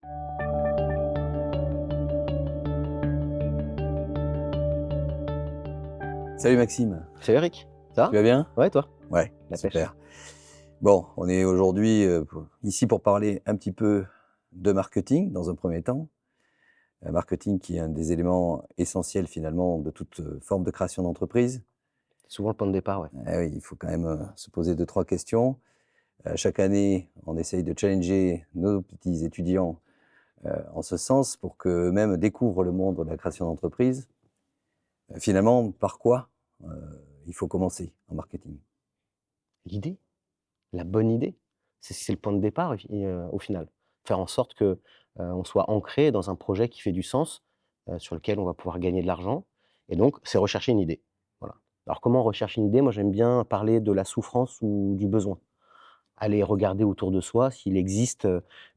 Salut Maxime, Salut Eric, ça tu va? vas bien? Ouais, toi? Ouais, La pêche. super. Bon, on est aujourd'hui ici pour parler un petit peu de marketing dans un premier temps. Marketing qui est un des éléments essentiels finalement de toute forme de création d'entreprise. Souvent le point de départ, ouais. Oui, il faut quand même se poser 2, 3 questions. Chaque année, on essaye de challenger nos petits étudiants en ce sens pour qu'eux-mêmes découvrent le monde de la création d'entreprise. Finalement, par quoi il faut commencer en marketing? L'idée, la bonne idée, c'est le point de départ au final. Faire en sorte que, on soit ancré dans un projet qui fait du sens, sur lequel on va pouvoir gagner de l'argent et donc c'est rechercher une idée. Voilà. Alors comment on recherche une idée? Moi j'aime bien parler de la souffrance ou du besoin. Aller regarder autour de soi s'il existe,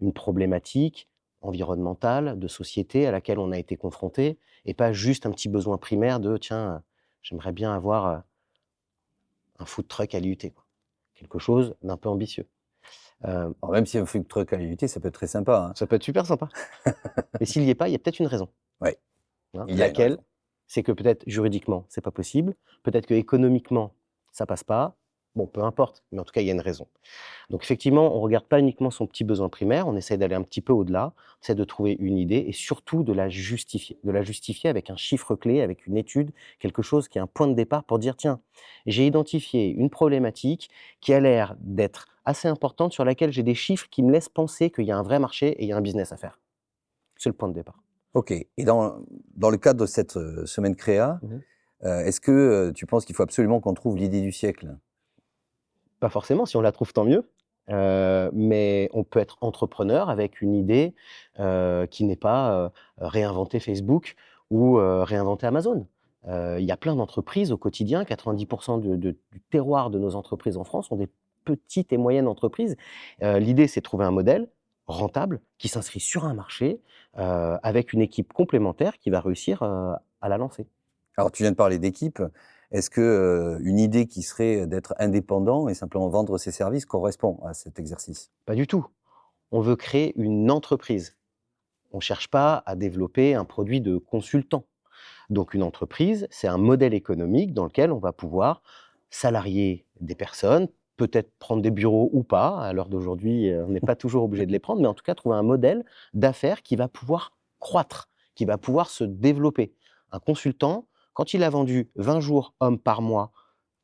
une problématique environnementale, de société à laquelle on a été confronté et pas juste un petit besoin primaire de: «Tiens, j'aimerais bien avoir, un food truck à l'IUT, quoi». Quelque chose d'un peu ambitieux. Heu, Alors même si un food truck à l'unité, ça peut être très sympa, hein. Ça peut être super sympa. Mais s'il y est pas, il y a peut-être une raison, Ouais, hein. il y a une Laquelle? raison. C'est que peut-être juridiquement, c'est pas possible, peut-être qu'économiquement, ça passe pas. Bon, peu importe, mais en tout cas, il y a une raison. Donc effectivement, on regarde pas uniquement son petit besoin primaire, on essaie d'aller un petit peu au-delà, on essaie de trouver une idée et surtout de la justifier avec un chiffre clé, avec une étude, quelque chose qui est un point de départ pour dire: «Tiens, j'ai identifié une problématique qui a l'air d'être assez importante, sur laquelle j'ai des chiffres qui me laissent penser qu'il y a un vrai marché et il y a un business à faire». C'est le point de départ. OK, et dans le cadre de cette semaine créa, Mmh. est-ce que tu penses qu'il faut absolument qu'on trouve l'idée du siècle? Pas forcément, si on la trouve, tant mieux, mais on peut être entrepreneur avec une idée, qui n'est pas, réinventer Facebook ou, réinventer Amazon. Il y a plein d'entreprises au quotidien, 90 du terroir de nos entreprises en France sont des petites et moyennes entreprises. L'idée, c'est de trouver un modèle rentable qui s'inscrit sur un marché, avec une équipe complémentaire qui va réussir, à la lancer. Alors tu viens de parler d'équipe. Est-ce que une idée qui serait d'être indépendant et simplement vendre ses services correspond à cet exercice? Pas du tout. On veut créer une entreprise. On ne cherche pas à développer un produit de consultant. Donc une entreprise, c'est un modèle économique dans lequel on va pouvoir salarier des personnes, peut-être prendre des bureaux ou pas. À l'heure d'aujourd'hui, on n'est pas toujours obligé de les prendre, mais en tout cas trouver un modèle d'affaires qui va pouvoir croître, qui va pouvoir se développer. Un consultant, quand il a vendu 20 jours hommes par mois,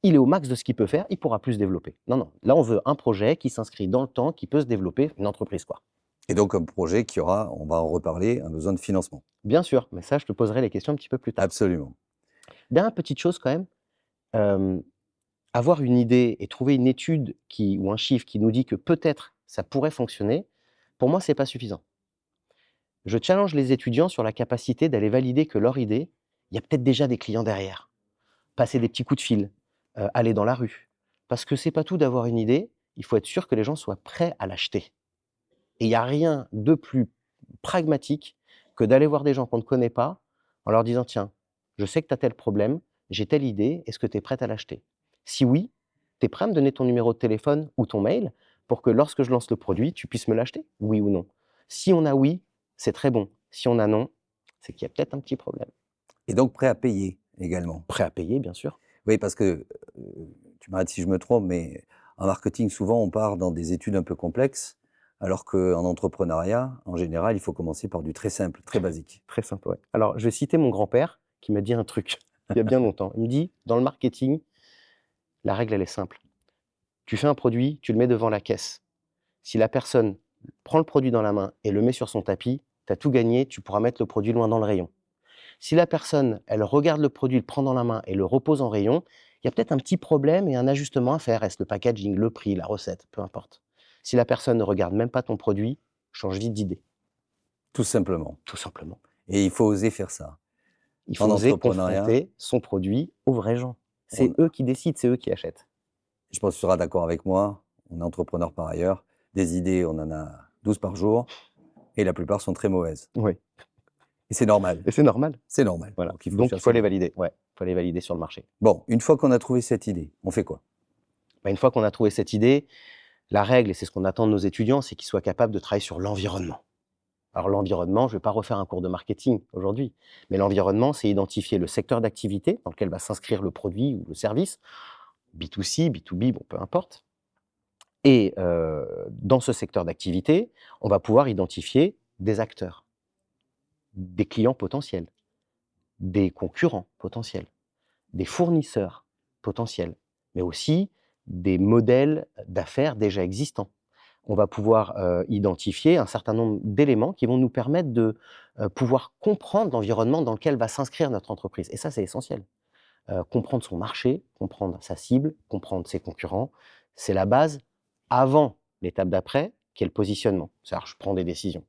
il est au max de ce qu'il peut faire, il pourra plus se développer. Non, non, là on veut un projet qui s'inscrit dans le temps, qui peut se développer, une entreprise quoi. Et donc un projet qui aura, on va en reparler, un besoin de financement? Bien sûr, mais ça je te poserai les questions un petit peu plus tard. Absolument. Dernière petite chose quand même, hem, avoir une idée et trouver une étude qui ou un chiffre qui nous dit que peut-être ça pourrait fonctionner, pour moi, c'est pas suffisant. Je challenge les étudiants sur la capacité d'aller valider que leur idée, il y a peut-être déjà des clients derrière. Passer des petits coups de fil, aller dans la rue. Parce que c'est pas tout d'avoir une idée, il faut être sûr que les gens soient prêts à l'acheter. Et il y a rien de plus pragmatique que d'aller voir des gens qu'on ne connaît pas en leur disant: «Tiens, je sais que tu as tel problème, j'ai telle idée, est-ce que tu es prête à l'acheter? Si oui, tu es prêt à me donner ton numéro de téléphone ou ton mail pour que lorsque je lance le produit, tu puisses me l'acheter? Oui ou non?» Si on a oui, c'est très bon. Si on a non, c'est qu'il y a peut-être un petit problème. Et donc prêt à payer également? Prêt à payer, bien sûr. Oui, parce que, tu m'arrêtes si je me trompe, mais en marketing, souvent, on part dans des études un peu complexes, alors qu'en entrepreneuriat, en général, il faut commencer par du très simple, très basique. Très simple, ouais. Alors, je vais citer mon grand-père qui m'a dit un truc il y a bien longtemps. Il me dit: «Dans le marketing, la règle, elle est simple. Tu fais un produit, tu le mets devant la caisse. Si la personne prend le produit dans la main et le met sur son tapis, tu as tout gagné, tu pourras mettre le produit loin dans le rayon. Si la personne, elle regarde le produit, le prend dans la main et le repose en rayon, il y a peut-être un petit problème et un ajustement à faire. Est-ce le packaging, le prix, la recette, peu importe. Si la personne ne regarde même pas ton produit, change vite d'idée, Tout simplement. tout simplement. Et il faut oser faire ça. Il En faut oser entrepreneuriat, confronter son produit aux vrais gens. C'est on eux qui décident, c'est eux qui achètent. je pense que tu seras d'accord avec moi, on est entrepreneur par ailleurs, des idées, on en a 12 par jour et la plupart sont très mauvaises. Oui, Et c'est normal, et c'est normal. c'est normal. Voilà. Donc il faut Donc il faut chercher les le valider. Ouais, il faut les valider sur le marché. bon, une fois qu'on a trouvé cette idée, on fait quoi? Bah, une fois qu'on a trouvé cette idée, la règle, et c'est ce qu'on attend de nos étudiants, c'est qu'ils soient capables de travailler sur l'environnement. Alors l'environnement, je ne vais pas refaire un cours de marketing aujourd'hui, mais l'environnement, c'est identifier le secteur d'activité dans lequel va s'inscrire le produit ou le service, B2C, B2B, bon, peu importe. Et dans ce secteur d'activité, on va pouvoir identifier des acteurs, des clients potentiels, des concurrents potentiels, des fournisseurs potentiels, mais aussi des modèles d'affaires déjà existants. On va pouvoir identifier un certain nombre d'éléments qui vont nous permettre de pouvoir comprendre l'environnement dans lequel va s'inscrire notre entreprise. Et ça, c'est essentiel. Comprendre son marché, comprendre sa cible, comprendre ses concurrents, c'est la base avant l'étape d'après, qui est le positionnement. C'est-à-dire, je prends des décisions.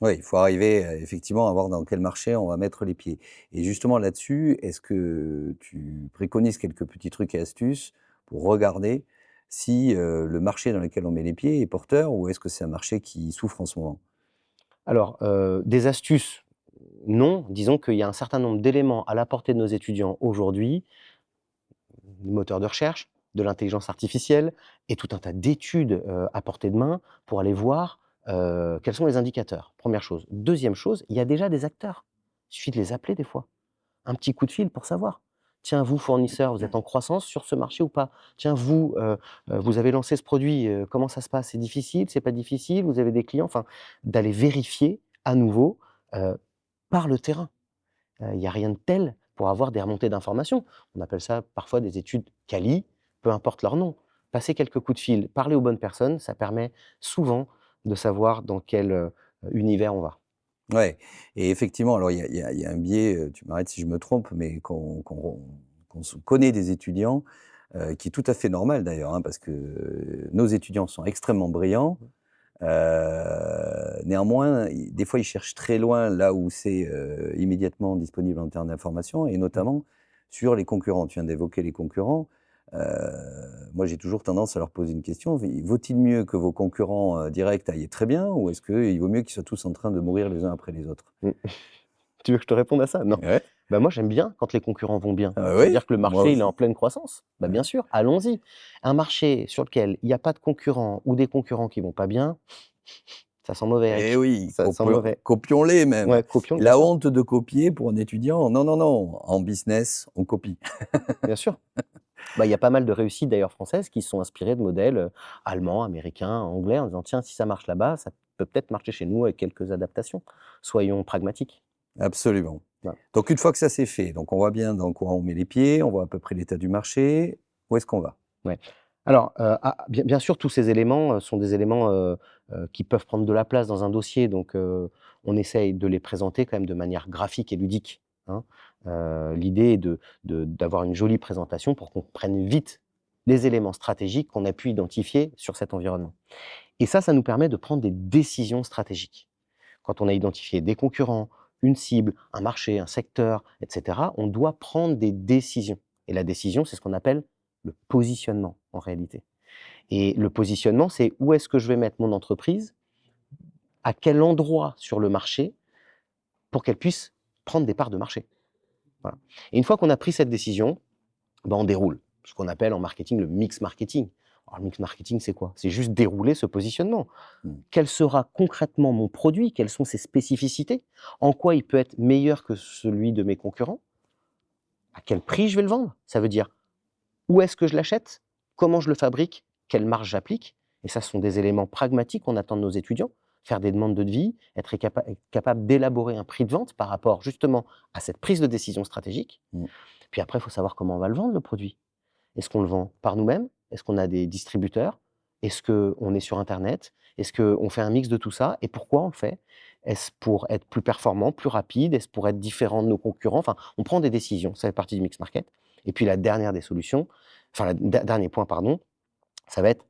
Oui, il faut arriver, effectivement à voir dans quel marché on va mettre les pieds. Et justement là-dessus, est-ce que tu préconises quelques petits trucs et astuces pour regarder si, le marché dans lequel on met les pieds est porteur ou est-ce que c'est un marché qui souffre en ce moment? Alors, des astuces, non. Disons qu'il y a un certain nombre d'éléments à la portée de nos étudiants aujourd'hui, des moteurs de recherche, de l'intelligence artificielle et tout un tas d'études à portée de main pour aller voir quels sont les indicateurs. Première chose. Deuxième chose, il y a déjà des acteurs. Il suffit de les appeler des fois. Un petit coup de fil pour savoir. Tiens, vous, fournisseur, vous êtes en croissance sur ce marché ou pas? Tiens, vous, vous avez lancé ce produit, comment ça se passe? C'est difficile, c'est pas difficile? Vous avez des clients? Enfin, d'aller vérifier à nouveau euh, par le terrain. Il n'y a rien de tel pour avoir des remontées d'informations. On appelle ça parfois des études quali, peu importe leur nom. Passer quelques coups de fil, parler aux bonnes personnes, ça permet souvent de savoir dans quel univers on va. Ouais, et effectivement, alors il y a un biais, tu m'arrêtes si je me trompe, mais qu'on se connaît des étudiants, qui est tout à fait normal d'ailleurs, hein, parce que nos étudiants sont extrêmement brillants. Néanmoins, des fois, ils cherchent très loin là où c'est immédiatement disponible en termes d'information, et notamment sur les concurrents. Tu viens d'évoquer les concurrents. Moi, j'ai toujours tendance à leur poser une question. Vaut-il mieux que vos concurrents directs aillent très bien, ou est-ce qu'il vaut mieux qu'ils soient tous en train de mourir les uns après les autres? Mm. Tu veux que je te réponde à ça? Non. Ouais. Bah, moi, j'aime bien quand les concurrents vont bien. Ah Ça veut oui, dire que le moi marché, il est en aussi. pleine croissance. Bah, bien Ouais. sûr, allons-y. Un marché sur lequel il n'y a pas de concurrents ou des concurrents qui vont pas bien, ça sent mauvais, Eh Eric. oui, Ça sent mauvais. copions-les même. Ouais, copions, Et bien la sûr. honte de copier pour un étudiant, non, non, non. En business, on copie. Bien sûr. Bah, il y a pas mal de réussites d'ailleurs françaises qui se sont inspirées de modèles allemands, américains, anglais, en disant tiens, si ça marche là-bas, ça peut peut-être marcher chez nous avec quelques adaptations. Soyons pragmatiques. Absolument. Voilà. Donc une fois que ça c'est fait, donc on voit bien dans quoi on met les pieds, on voit à peu près l'état du marché, où est-ce qu'on va? Ouais. Alors, bien sûr, tous ces éléments sont des éléments qui peuvent prendre de la place dans un dossier, donc on essaye de les présenter quand même de manière graphique et ludique, hein. L'idée est d'avoir une jolie présentation pour qu'on prenne vite les éléments stratégiques qu'on a pu identifier sur cet environnement. Et ça nous permet de prendre des décisions stratégiques. Quand on a identifié des concurrents, une cible, un marché, un secteur, et cetera, on doit prendre des décisions. Et la décision, c'est ce qu'on appelle le positionnement en réalité. Et le positionnement, c'est où est-ce que je vais mettre mon entreprise, à quel endroit sur le marché, pour qu'elle puisse prendre des parts de marché. Voilà. Et une fois qu'on a pris cette décision, ben on déroule. Ce qu'on appelle en marketing le mix marketing. Alors, le mix marketing, c'est quoi? C'est juste dérouler ce positionnement. Mmh. Quel sera concrètement mon produit? Quelles sont ses spécificités? En quoi il peut être meilleur que celui de mes concurrents? À quel prix je vais le vendre? Ça veut dire où est-ce que je l'achète? Comment je le fabrique? Quelle marge j'applique? Et ça, ce sont des éléments pragmatiques qu'on attend de nos étudiants. Faire des demandes de devis, être capable d'élaborer un prix de vente par rapport justement à cette prise de décision stratégique. Mmh. Puis après, il faut savoir comment on va le vendre, le produit. Est-ce qu'on le vend par nous-mêmes? Est-ce qu'on a des distributeurs? Est-ce qu'on est sur internet? Est-ce qu'on fait un mix de tout ça? Et pourquoi on le fait? Est-ce pour être plus performant, plus rapide? Est-ce pour être différent de nos concurrents? Enfin, on prend des décisions, ça fait partie du mix market. Et puis la dernière des solutions, enfin le dernier point, pardon, ça va être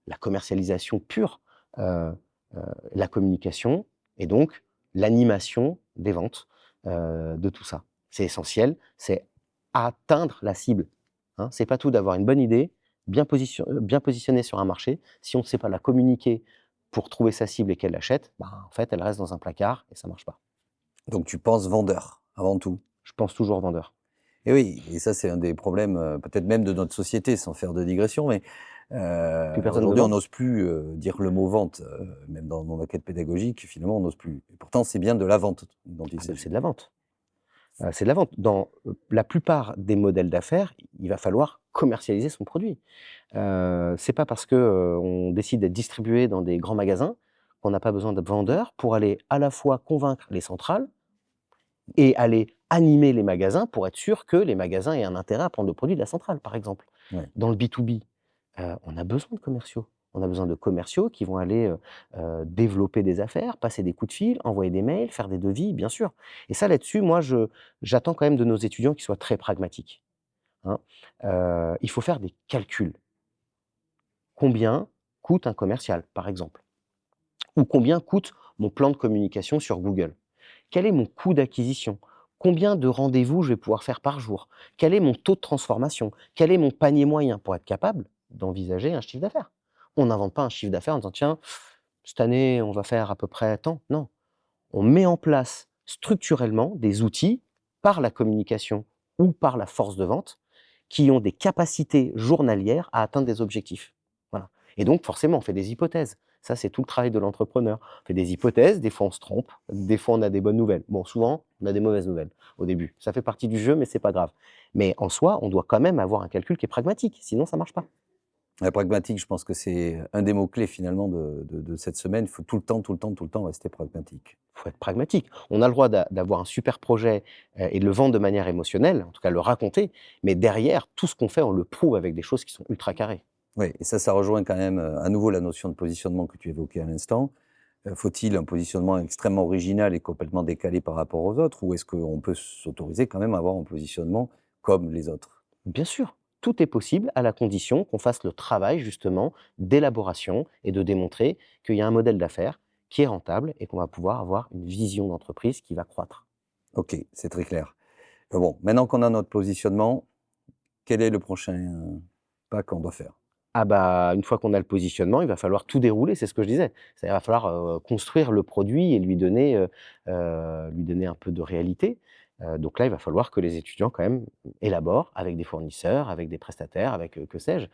la commercialisation pure, heu la communication et donc l'animation des ventes, de tout ça. C'est essentiel, c'est atteindre la cible, hein. C'est pas tout d'avoir une bonne idée, bien positionnée sur un marché. Si on ne sait pas la communiquer pour trouver sa cible et qu'elle l'achète, ben, en fait, elle reste dans un placard et ça marche pas. Donc tu penses vendeur, avant tout? Je pense toujours vendeur. Et oui, et ça c'est un des problèmes, peut-être même de notre société, sans faire de digression, mais Plus personne ne Aujourd'hui, on vend. n'ose plus dire le mot vente, même dans nos maquettes pédagogiques, finalement, on n'ose plus. Et pourtant, c'est bien de la vente dont il Ah bah, s'agit. c'est de la vente. C'est de la vente. Dans la plupart des modèles d'affaires, il va falloir commercialiser son produit. C'est pas parce que, on décide d'être distribué dans des grands magasins qu'on n'a pas besoin de vendeurs pour aller à la fois convaincre les centrales et aller animer les magasins pour être sûr que les magasins aient un intérêt à prendre le produit de la centrale, par exemple. Ouais. Dans le B2B, on a besoin de commerciaux. On a besoin de commerciaux qui vont aller, développer des affaires, passer des coups de fil, envoyer des mails, faire des devis, bien sûr. Et ça, là-dessus, moi, j'attends quand même de nos étudiants qu'ils soient très pragmatiques, hein. Il faut faire des calculs. Combien coûte un commercial, par exemple? Ou combien coûte mon plan de communication sur Google? Quel est mon coût d'acquisition? Combien de rendez-vous je vais pouvoir faire par jour? Quel est mon taux de transformation? Quel est mon panier moyen pour être capable d'envisager un chiffre d'affaires? On n'invente pas un chiffre d'affaires en disant: «Tiens, cette année, on va faire à peu près tant». Non, on met en place structurellement des outils par la communication ou par la force de vente qui ont des capacités journalières à atteindre des objectifs. Voilà. Et donc, forcément, on fait des hypothèses. Ça, c'est tout le travail de l'entrepreneur. On fait des hypothèses, des fois on se trompe, des fois on a des bonnes nouvelles. Bon, souvent, on a des mauvaises nouvelles au début. Ça fait partie du jeu, mais c'est pas grave. Mais en soi, on doit quand même avoir un calcul qui est pragmatique, sinon ça marche pas. La pragmatique, je pense que c'est un des mots-clés finalement de cette semaine. Il faut tout le temps, tout le temps, tout le temps rester pragmatique. Il faut être pragmatique. On a le droit d'avoir un super projet et de le vendre de manière émotionnelle, en tout cas le raconter, mais derrière, tout ce qu'on fait, on le prouve avec des choses qui sont ultra carrées. Oui, et ça rejoint quand même à nouveau la notion de positionnement que tu évoquais à l'instant. Faut-il un positionnement extrêmement original et complètement décalé par rapport aux autres, ou est-ce qu'on peut s'autoriser quand même à avoir un positionnement comme les autres? Bien sûr, tout est possible à la condition qu'on fasse le travail justement d'élaboration et de démontrer qu'il y a un modèle d'affaires qui est rentable et qu'on va pouvoir avoir une vision d'entreprise qui va croître. Ok, c'est très clair. Bon, maintenant qu'on a notre positionnement, quel est le prochain pas qu'on doit faire? Ah bah, une fois qu'on a le positionnement, il va falloir tout dérouler, c'est ce que je disais. Il va falloir, construire le produit et lui donner un peu de réalité. Donc là, il va falloir que les étudiants quand même élaborent avec des fournisseurs, avec des prestataires, avec, que sais-je,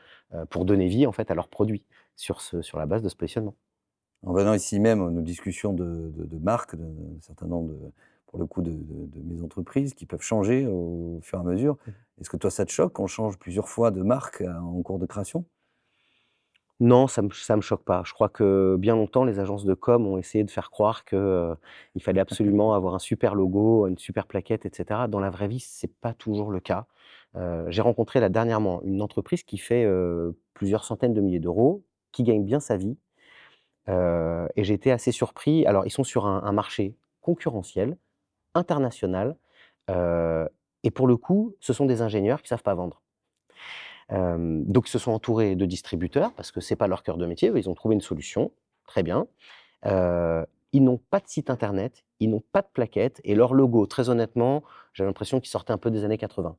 pour donner vie en fait à leur produit sur la base de ce positionnement. En venant ici même, nos discussions de marque, d'un certain nombre pour le coup, de mes entreprises qui peuvent changer au fur et à mesure. Mmh. Est-ce que toi, ça te choque qu'on change plusieurs fois de marque en cours de création? Non, ça me choque pas. Je crois que bien longtemps, les agences de com ont essayé de faire croire que, il fallait absolument avoir un super logo, une super plaquette et cetera. Dans la vraie vie, c'est pas toujours le cas. J'ai rencontré là dernièrement une entreprise qui fait, plusieurs centaines de milliers d'euros, qui gagne bien sa vie, et j'ai été assez surpris. Alors ils sont sur un marché concurrentiel, international, heu et pour le coup, ce sont des ingénieurs qui savent pas vendre. Donc ils se sont entourés de distributeurs parce que c'est pas leur cœur de métier. Eux, ils ont trouvé une solution, très bien. Ils n'ont pas de site internet, ils n'ont pas de plaquettes et leur logo, très honnêtement, j'ai l'impression qu'il sortait un peu des années 80.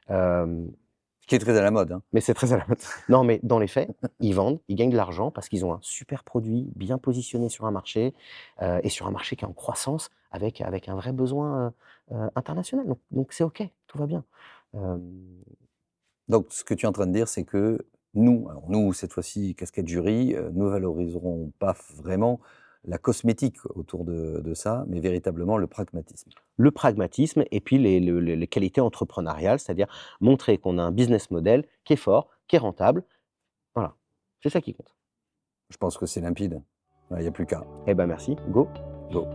Hem, Ce qui est très à la mode, hein. mais c'est très à la mode. Non, mais dans les faits, ils vendent, ils gagnent de l'argent parce qu'ils ont un super produit, bien positionné sur un marché, et sur un marché qui est en croissance avec un vrai besoin, international. Donc c'est OK, tout va bien. Hem Donc ce que tu es en train de dire, c'est que nous, alors nous, cette fois-ci, casquette jury, ne valoriserons pas vraiment la cosmétique autour de ça, mais véritablement le pragmatisme. Le pragmatisme et puis les qualités entrepreneuriales, c'est-à-dire montrer qu'on a un business model qui est fort, qui est rentable. Voilà, c'est ça qui compte. Je pense que c'est limpide. Il n'y a plus qu'à. Eh ben merci, go. Go.